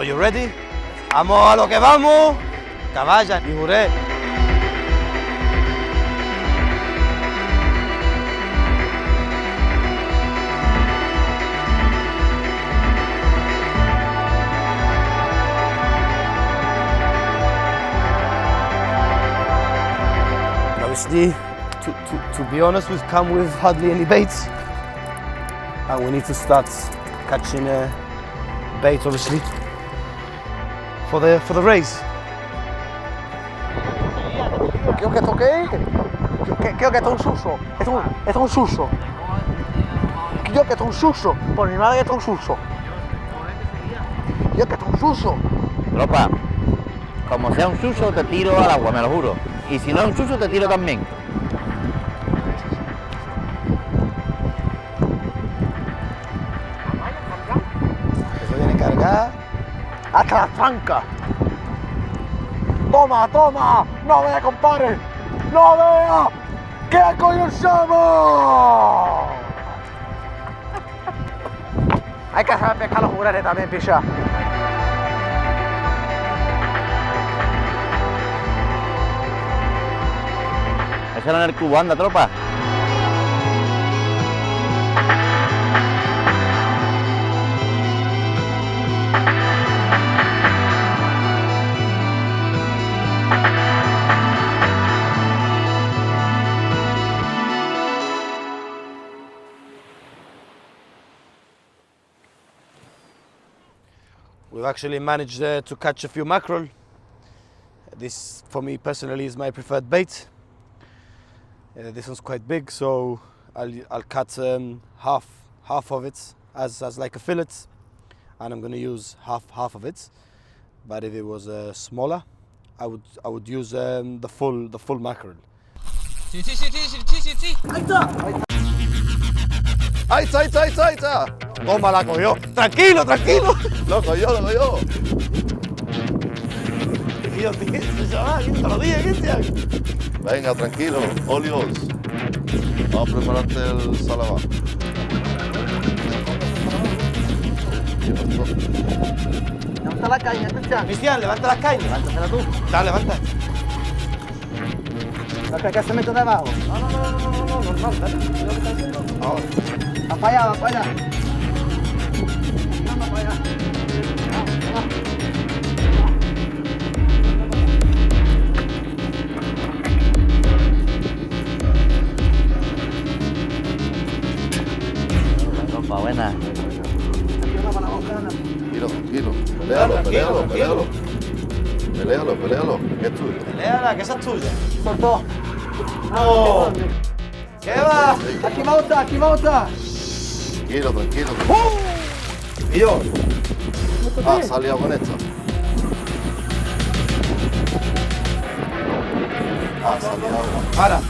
So you ready? ¡Vamos a lo que vamos! Caballa y juré. Obviously, to be honest, we've come with hardly any baits, and we need to start catching bait, obviously, for the race. Creo que esto qué es. Creo que esto es un suso. Esto es un suso. Creo que esto es un suso. Por mi madre que esto es un suso. Creo que esto es un suso. Tropa, como sea un suso te tiro al agua, me lo juro. Y si no es un suso te tiro también. Eso viene cargada. Hasta la tranca. Toma, toma. No vea, compadre. No vea. ¿Qué coño somos? Hay que saber pescar los jugulares también, picha. Eso era en el cubo, anda, tropa. We've actually managed to catch a few mackerel. This, for me personally, is my preferred bait. This one's quite big, so I'll cut half of it as like a fillet, and I'm going to use half of it. But if it was smaller, I would use the full mackerel. Sí. ¡Ahí está! Toma, la cogió. Tranquilo. Lo cogió. Tío, te lo dije, Cristian. Venga, tranquilo, óleos. Vamos a prepararte el salabá. Levanta la caña, Cristian. Cristian, levanta las cañas. Levántatela tú. Dale, levanta. ¿No crees que se mete debajo? No, normal, dale. Ahora. Va para allá. Vamos para allá. Tropa, buena. Tranquilo. Pelealo, que es tuyo. Peleala, que esa es tuya. Soltó. No. ¿Qué va? Aquí va otra. Tranquilo. Y yo. Salió con esta. Para.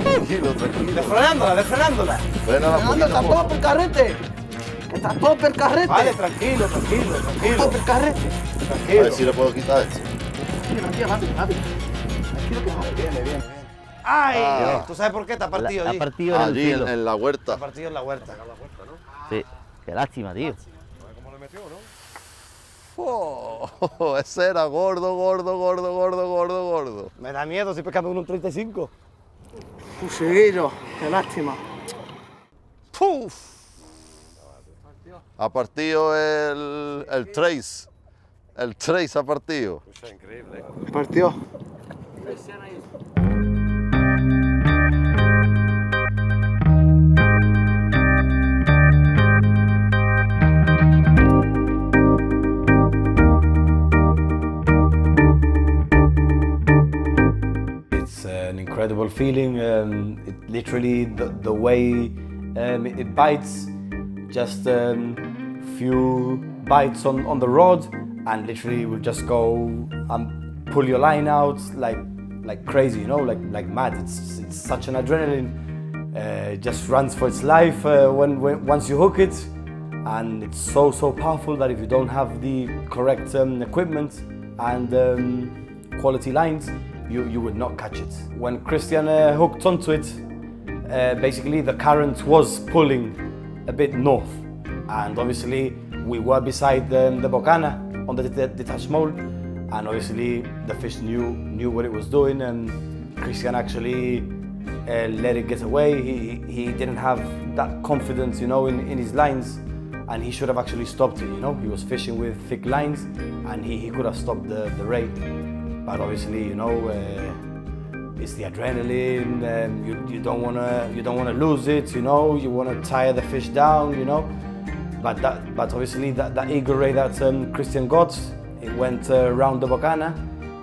Tranquilo. Desfrenándola. Frena la Anda, está todo por carrete. Está todo por carrete. Vale, tranquilo. Todo por carrete. A ver si le puedo quitar esto. Tranquilo, Javi. Tranquilo que va. Bien. ¡Ay! ¿Tú sabes por qué? Está partido La allí. partido en el Allí, cielo. en la huerta. Está partido en la huerta. Sí, qué lástima, tío. Oh, ese era gordo. Me da miedo, estoy pescando con un 35. Fuseguillo, qué lástima. ¡Puf! Ha partido el Trace. El Trace ha partido. Partió. It's an incredible feeling. It literally the way it bites, just few bites on the rod, and literally will just go and pull your line out like crazy, you know, like mad. It's such an adrenaline. It just runs for its life once you hook it, and it's so powerful that if you don't have the correct equipment and quality lines, you would not catch it. When Christian hooked onto it, basically the current was pulling a bit north, and obviously we were beside the Bocana on the detached mole, and obviously the fish knew what it was doing, and Christian actually let it get away. He didn't have that confidence, you know, in his lines, and he should have actually stopped it, you know. He was fishing with thick lines, and he could have stopped the ray. But obviously, you know, it's the adrenaline, and you don't wanna lose it, you know. You wanna tire the fish down, you know. But obviously that eagle ray that Christian got, it went around the Bocana,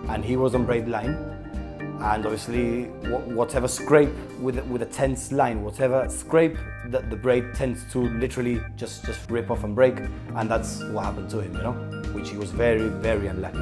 and he was on braid line. And obviously, whatever scrape with a tense line, whatever scrape, the braid tends to literally just rip off and break, and that's what happened to him, you know, which he was very, very unlucky.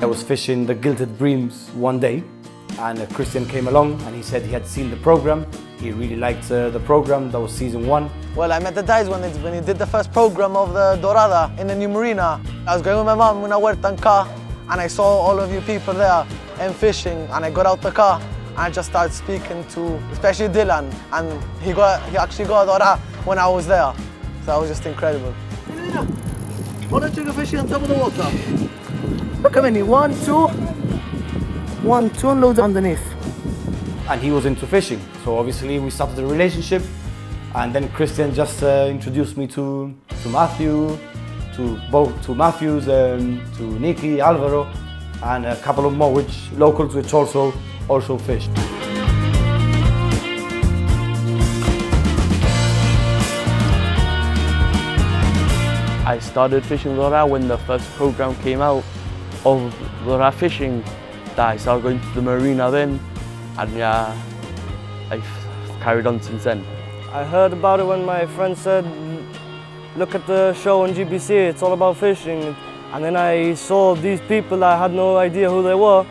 I was fishing the gilted breams one day, and Christian came along and he said he had seen the program. He really liked the program. That was season 1. Well, I met the guys when he did the first program of the Dorada in the new marina. I was going with my mom in a huerta car, and I saw all of you people there and fishing, and I got out the car and I just started speaking to, especially Dylan, and he actually got a Dorada when I was there. So that was just incredible. Why don't you go fishing on top of the water? Look how many, 1, 2, and loads underneath. And he was into fishing, so obviously we started a relationship, and then Christian just introduced me to Matthew, to Matthews, to Nicky, Alvaro, and a couple of more locals which also fished. I started fishing Dorada when the first program came out of Dorada fishing. I started going to the marina then, and yeah, I've carried on since then. I heard about it when my friend said, look at the show on GBC, it's all about fishing. And then I saw these people, I had no idea who they were.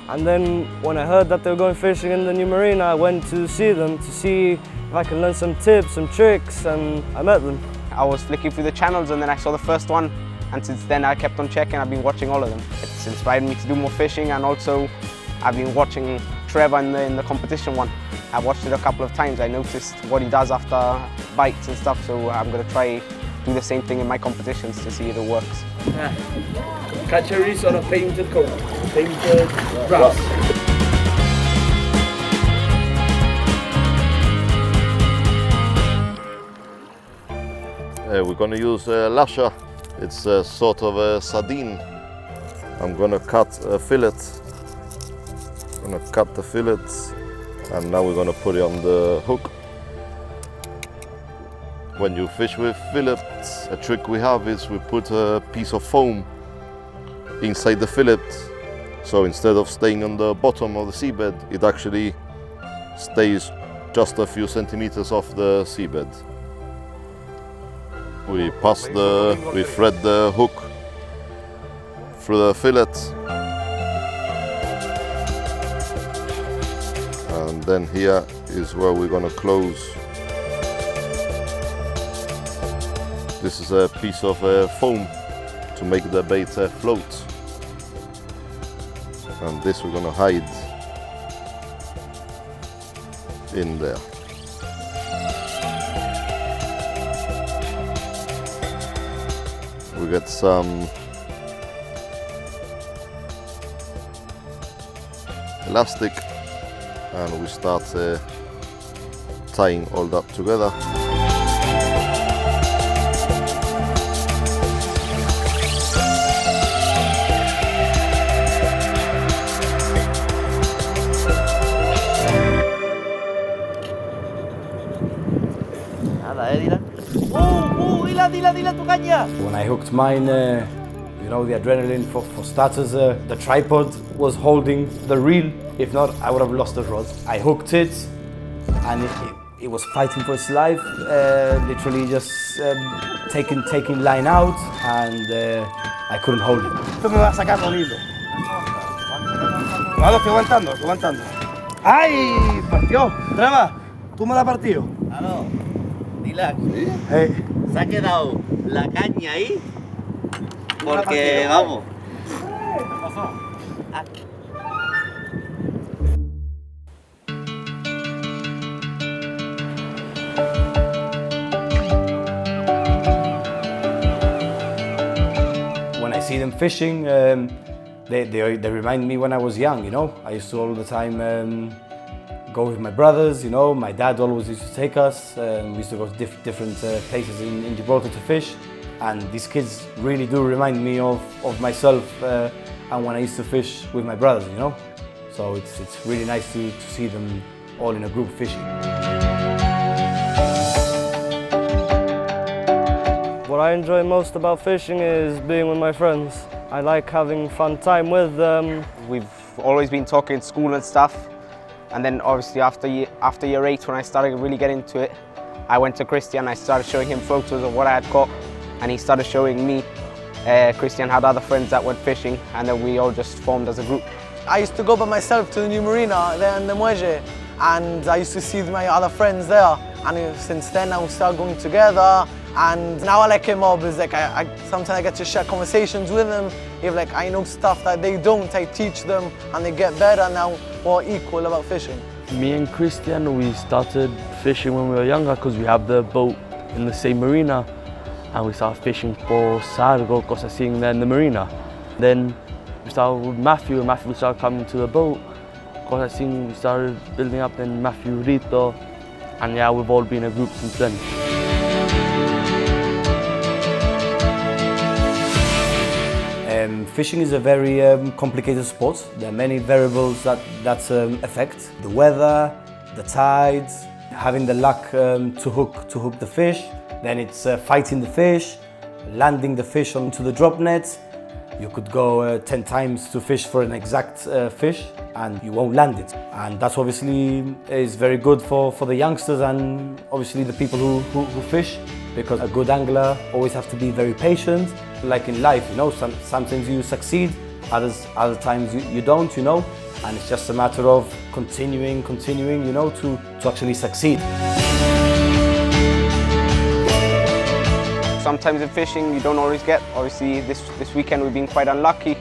And then when I heard that they were going fishing in the new marina, I went to see them to see if I can learn some tips, some tricks, and I met them. I was flicking through the channels and then I saw the first one, and since then I kept on checking. I've been watching all of them. It's inspired me to do more fishing, and also I've been watching Trevor in the competition one. I watched it a couple of times. I noticed what he does after bites and stuff, so I'm going to try do the same thing in my competitions to see if it works. Catch a release on a painted coat, painted brass. We're going to use lasher. It's a sort of a sardine. I'm going to cut a fillet. I'm going to cut the fillet, and now we're going to put it on the hook. When you fish with fillets, a trick we have is we put a piece of foam inside the fillet. So instead of staying on the bottom of the seabed, it actually stays just a few centimeters off the seabed. We thread the hook through the fillet, and then here is where we're going to close. This is a piece of foam to make the bait float, and this we're going to hide in there. We get some elastic, and we start tying all that together. When I hooked mine, you know, the adrenaline for starters, the tripod was holding the reel. If not, I would have lost the rod. I hooked it, and it was fighting for its life, literally just taking line out, and I couldn't hold it. Claro, estoy aguantando, estoy aguantando. ¡Ay! Partió. Treva, tú me la has partido. Claro, Dilac, Hey. se ha quedado la caña ahí porque, vamos. ¿Qué pasó? When I see them fishing, they remind me when I was young, you know. I used to all the time go with my brothers, you know. My dad always used to take us. We used to go to different places in Gibraltar to fish. And these kids really do remind me of myself and when I used to fish with my brothers, you know. So it's really nice to see them all in a group fishing. What I enjoy most about fishing is being with my friends. I like having fun time with them. We've always been talking in school and stuff. And then obviously after year 8, when I started really getting into it, I went to Christian. I started showing him photos of what I had caught, and he started showing me. Christian had other friends that went fishing, and then we all just formed as a group. I used to go by myself to the new marina there in the Muelle, and I used to see my other friends there. And since then, I started going together. And now I like him more because like sometimes I get to share conversations with them. If like I know stuff that they don't, I teach them, and they get better now, more equal about fishing. Me and Christian, we started fishing when we were younger because we have the boat in the same marina, and we started fishing for sargo, cosas así there in the marina. Then we started with Matthew, and Matthew started coming to the boat. Cosas así, we started building up, then Matthew, Rito, and yeah, we've all been a group since then. Fishing is a very complicated sport. There are many variables that affect the weather, the tides, having the luck to hook the fish. Then it's fighting the fish, landing the fish onto the drop net. You could go 10 times to fish for an exact fish and you won't land it. And that's obviously is very good for the youngsters and obviously the people who fish, because a good angler always have to be very patient. Like in life, you know, sometimes you succeed, other times you don't, you know, and it's just a matter of continuing, you know, to actually succeed. Sometimes in fishing you don't always get. Obviously this weekend we've been quite unlucky,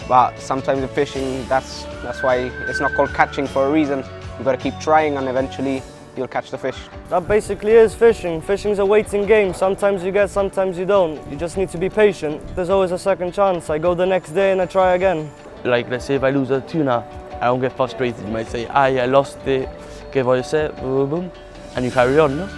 but sometimes in fishing that's why it's not called catching for a reason. You've got to keep trying and eventually you'll catch the fish. That basically is fishing. Fishing's a waiting game. Sometimes you get, sometimes you don't. You just need to be patient. There's always a second chance. I go the next day and I try again. Like, let's say if I lose a tuna, I don't get frustrated. You might say, I lost it, que voy a hacer, boom, boom, and you carry on, no?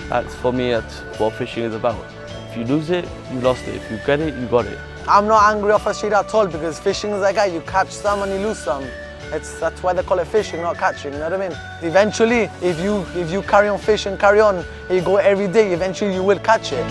That's, for me, that's what fishing is about. If you lose it, you lost it. If you get it, you got it. I'm not angry or frustrated at all because fishing is like that. You catch some and you lose some. That's why they call it fishing, not catching, you know what I mean? Eventually, if you carry on fishing, carry on, and you go every day, eventually you will catch it.